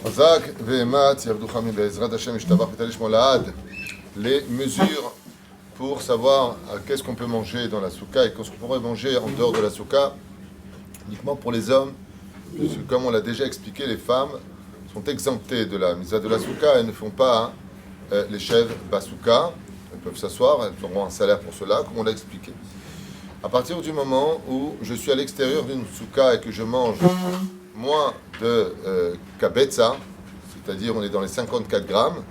Chazak ve'emat yavducha mi be'ezrat Hashem yishtabach v'talei shmo la'ad. Les mesures pour savoir qu'est-ce qu'on peut manger dans la souka et qu'est-ce qu'on pourrait manger en dehors de la souka, uniquement pour les hommes. Parce que, comme on l'a déjà expliqué, les femmes sont exemptées de la mitzvah de la souka. Elles ne font pas les chèvres basouka. Elles peuvent s'asseoir, elles auront un salaire pour cela, comme on l'a expliqué. À partir du moment où je suis à l'extérieur d'une souka et que je mange moins de kabetza, c'est-à-dire on est dans les 54 grammes,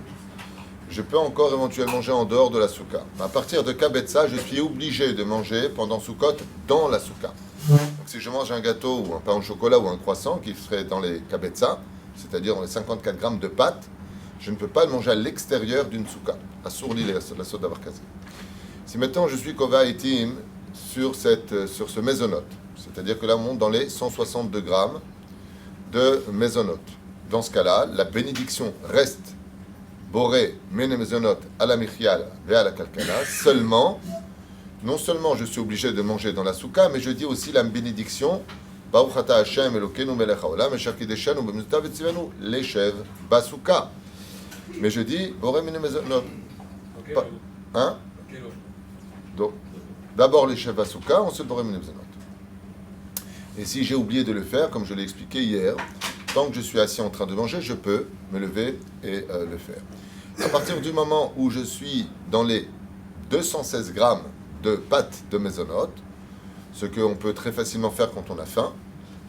je peux encore éventuellement manger en dehors de la souka. À partir de kabetza, je suis obligé de manger pendant Sukkot dans la souka. Donc si je mange un gâteau ou un pain au chocolat ou un croissant qui serait dans les kabetza, c'est-à-dire dans les 54 grammes de pâte, je ne peux pas le manger à l'extérieur d'une souka. À sourli la soda barkazé. Si maintenant je suis kova itim sur ce mésonote, c'est-à-dire que là on monte dans les 162 grammes de mésonote. Dans ce cas-là, la bénédiction reste boré mene mésonote à la michial et à la kalkala. Seulement, non seulement je suis obligé de manger dans la souka, mais je dis aussi la bénédiction Baruch ata Hashem Elokeinu melech haolam asher kideshanu b'mitzvotav v'tzivanu leshev basouka. Mais je dis boré mene mésonote. Hein? Donc, d'abord les chefs basouka, ensuite boré mene mésonote. Et si j'ai oublié de le faire, comme je l'ai expliqué hier, tant que je suis assis en train de manger, je peux me lever et le faire. À partir du moment où je suis dans les 216 grammes de pâte de mésonote, ce qu'on peut très facilement faire quand on a faim,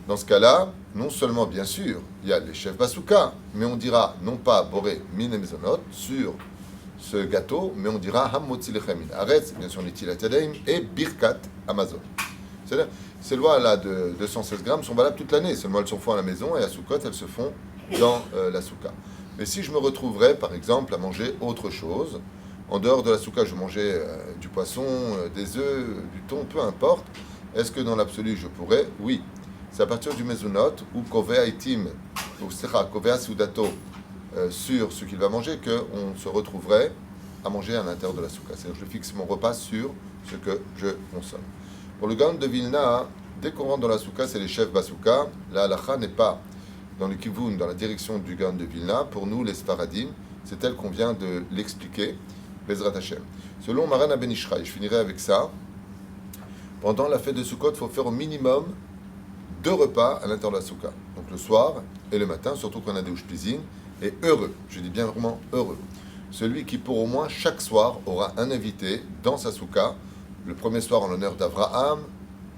dans ce cas-là, non seulement, bien sûr, il y a les chefs basouka, mais on dira non pas boré mine mésonote sur ce gâteau, mais on dira hamotzi lechem min haaretz, bien sûr, netilat yadayim, et birkat Amazon. C'est-à-dire, ces lois-là de 216 grammes sont valables toute l'année. Seulement, elles se font à la maison et à Sukkot, elles se font dans la souka. Mais si je me retrouverais, par exemple, à manger autre chose, en dehors de la souka, je mangeais du poisson, des œufs, du thon, peu importe, est-ce que dans l'absolu, je pourrais? Oui. C'est à partir du mezonot ou kovea itim, ou secha, kovea sudato, sur ce qu'il va manger, qu'on se retrouverait à manger à l'intérieur de la souka. C'est-à-dire que je fixe mon repas sur ce que je consomme. Pour le Gaon de Vilna, dès qu'on rentre dans la souka, c'est les chefs basouka. La halacha n'est pas dans le kivun, dans la direction du Gaon de Vilna. Pour nous, les Sfaradim, c'est tel qu'on vient de l'expliquer, Bezrat Hashem. Selon Maran Ben Ishraï, je finirai avec ça. Pendant la fête de Sukkot, il faut faire au minimum 2 repas à l'intérieur de la souka. Donc le soir et le matin, surtout quand on a des ushpizin, et heureux, je dis bien vraiment heureux. Celui qui, pour au moins chaque soir, aura un invité dans sa souka. Le premier soir en l'honneur d'Abraham,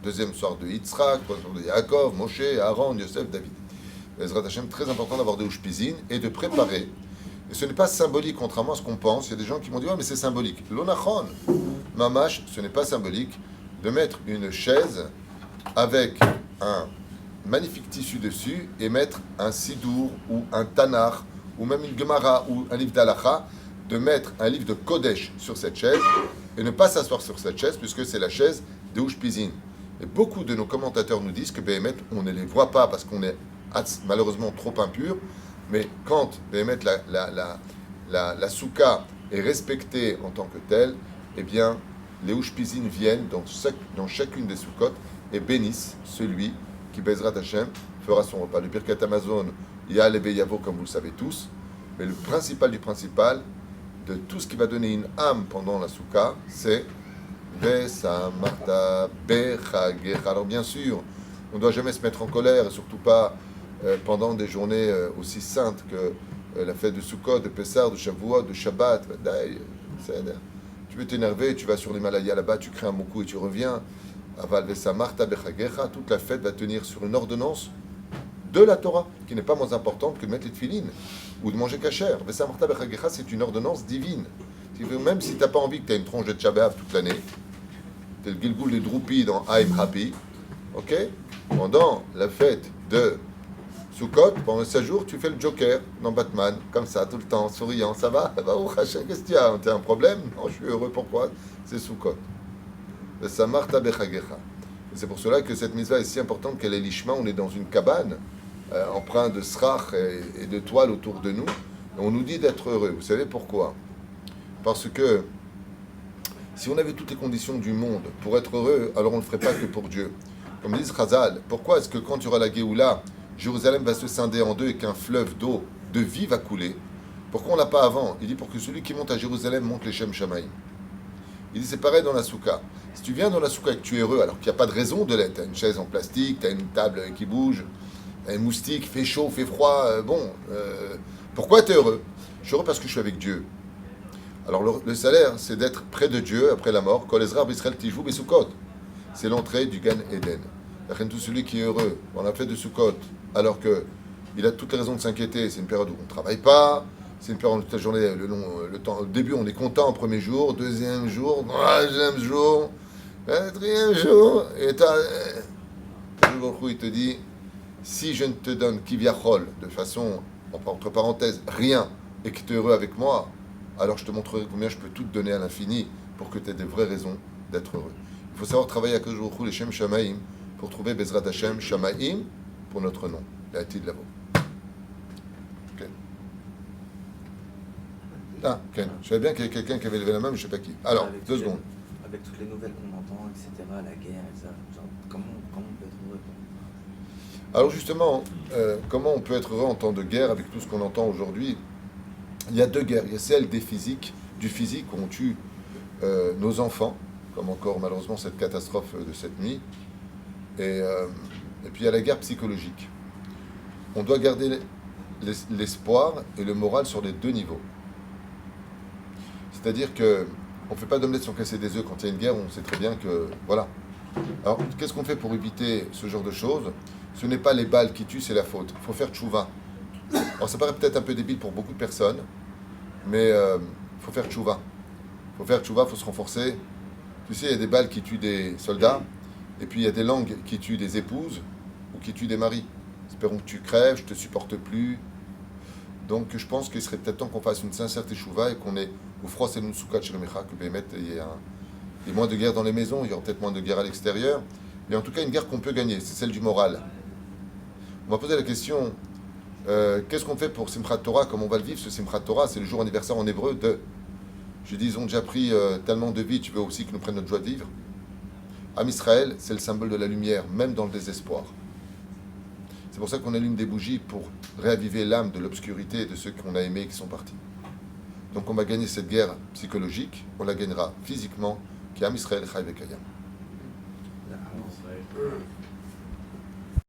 deuxième soir de Yitzhak, troisième soir de Yaakov, Moshe, Aaron, Yosef, David. Ezrat Hashem, très important d'avoir des ushpizin et de préparer. Et ce n'est pas symbolique, contrairement à ce qu'on pense. Il y a des gens qui m'ont dit « Ouais, mais c'est symbolique. » L'onachon, mamash, ce n'est pas symbolique de mettre une chaise avec un magnifique tissu dessus et mettre un sidour ou un tanar ou même une gemara ou un livre d'alacha, de mettre un livre de Kodesh sur cette chaise et ne pas s'asseoir sur cette chaise puisque c'est la chaise de Ushpizin. Et beaucoup de nos commentateurs nous disent que Béhémet, on ne les voit pas parce qu'on est malheureusement trop impur, mais quand Béhémet, la souka est respectée en tant que telle, eh bien, les Ushpizin viennent dans chacune des soukotes et bénissent celui qui, Bezrat Hashem, fera son repas. Le Birkat Amazon, il y a les Beyavo, comme vous le savez tous, mais le principal du principal, de tout ce qui va donner une âme pendant la souka, c'est Vesamarta Bechagecha. Alors bien sûr, on ne doit jamais se mettre en colère, et surtout pas pendant des journées aussi saintes que la fête de Sukkot, de Pessah, de Shavuot, de Shabbat. Tu veux t'énerver, tu vas sur l'Himalaya là-bas, tu crées un bon coup et tu reviens. Aval Vesamarta Bechagecha, toute la fête va tenir sur une ordonnance de la Torah, qui n'est pas moins importante que de mettre les tefilines ou de manger kasher. Vesamarta bechagecha, c'est une ordonnance divine. Même si tu n'as pas envie que tu aies une tronche de Tchabéav toute l'année, tu es le Gilgoul des Droupi dans I'm Happy, ok? Pendant la fête de Sukkot, pendant 16 jours, tu fais le Joker dans Batman, comme ça, tout le temps, souriant. Ça va? Qu'est-ce qu'il y a? Tu as un problème? Non, je suis heureux. Pourquoi? C'est Sukkot. Vesamarta bechagecha. C'est pour cela que cette mitzvah est si importante qu'elle est l'ishma. On est dans une cabane empreinte de srach et de toile autour de nous. Et on nous dit d'être heureux. Vous savez pourquoi? Parce que si on avait toutes les conditions du monde pour être heureux, alors on ne le ferait pas que pour Dieu. Comme dit Chazal, pourquoi est-ce que quand il y aura la Géoula, Jérusalem va se scinder en deux et qu'un fleuve d'eau de vie va couler. Pourquoi on l'a pas avant? Il dit pour que celui qui monte à Jérusalem monte les Shem Shamaïm. Il dit c'est pareil dans la soukha. Si tu viens dans la soukha et que tu es heureux, alors qu'il n'y a pas de raison de l'être, tu as une chaise en plastique, tu as une table qui bouge, tu as un moustique, fait chaud, fait froid, pourquoi tu es heureux? Je suis heureux parce que je suis avec Dieu. Alors le salaire, c'est d'être près de Dieu après la mort. Kol Ezra B'Israël Tijvou Besukot. C'est l'entrée du Gan Eden. Tout celui qui est heureux, on a fait de Sukkot, alors que il a toutes les raisons de s'inquiéter. C'est une période où on ne travaille pas. C'est une période où toute la journée, le temps. Au début, on est content au premier jour, deuxième jour, troisième jour, quatrième jour. Et il te dit, si je ne te donne kiviachol de façon, entre parenthèses, rien, et que tu es heureux avec moi, alors je te montrerai combien je peux tout te donner à l'infini pour que tu aies des vraies raisons d'être heureux. Il faut savoir travailler à Kadosh Baruch Hu, les Shem Shamaim, pour trouver Bezrat Hashem Shamaim pour notre nom, la Atid Lavo. Ok. Ah, Ken. Je savais bien qu'il y avait quelqu'un qui avait levé la main, mais je ne sais pas qui. Alors, 2 secondes. Avec toutes les nouvelles qu'on entend, etc., la guerre et ça, genre, comment on peut être heureux? Alors justement, comment on peut être heureux en temps de guerre avec tout ce qu'on entend aujourd'hui? Il y a 2 guerres. Il y a celle du physique où on tue nos enfants, comme encore malheureusement cette catastrophe de cette nuit. Et puis il y a la guerre psychologique. On doit garder l'espoir et le moral sur les 2 niveaux. C'est-à-dire que on ne fait pas d'omelette sans casser des œufs. Quand il y a une guerre, on sait très bien que... Voilà. Alors, qu'est-ce qu'on fait pour éviter ce genre de choses? Ce n'est pas les balles qui tuent, c'est la faute. Il faut faire tchouva. Alors, ça paraît peut-être un peu débile pour beaucoup de personnes, mais il faut faire tchouva. Il faut faire tchouva, il faut se renforcer. Tu sais, il y a des balles qui tuent des soldats, et puis il y a des langues qui tuent des épouses ou qui tuent des maris. Espérons que tu crèves, je ne te supporte plus. Donc, je pense qu'il serait peut-être temps qu'on fasse une sincère tchouva et qu'on ait au froid, c'est une soukat chez le Mecha, que il y ait moins de guerre dans les maisons, il y aura peut-être moins de guerre à l'extérieur, mais en tout cas, une guerre qu'on peut gagner, c'est celle du moral. On m'a posé la question, qu'est-ce qu'on fait pour Simchat Torah, comment on va le vivre ce Simchat Torah? C'est le jour anniversaire en hébreu de... Je dis, ils ont déjà pris tellement de vie, tu veux aussi qu'ils nous prennent notre joie de vivre? Am Israël, c'est le symbole de la lumière, même dans le désespoir. C'est pour ça qu'on allume des bougies pour réaviver l'âme de l'obscurité de ceux qu'on a aimés et qui sont partis. Donc on va gagner cette guerre psychologique, on la gagnera physiquement, qui est Am Israël Chai Vekayam.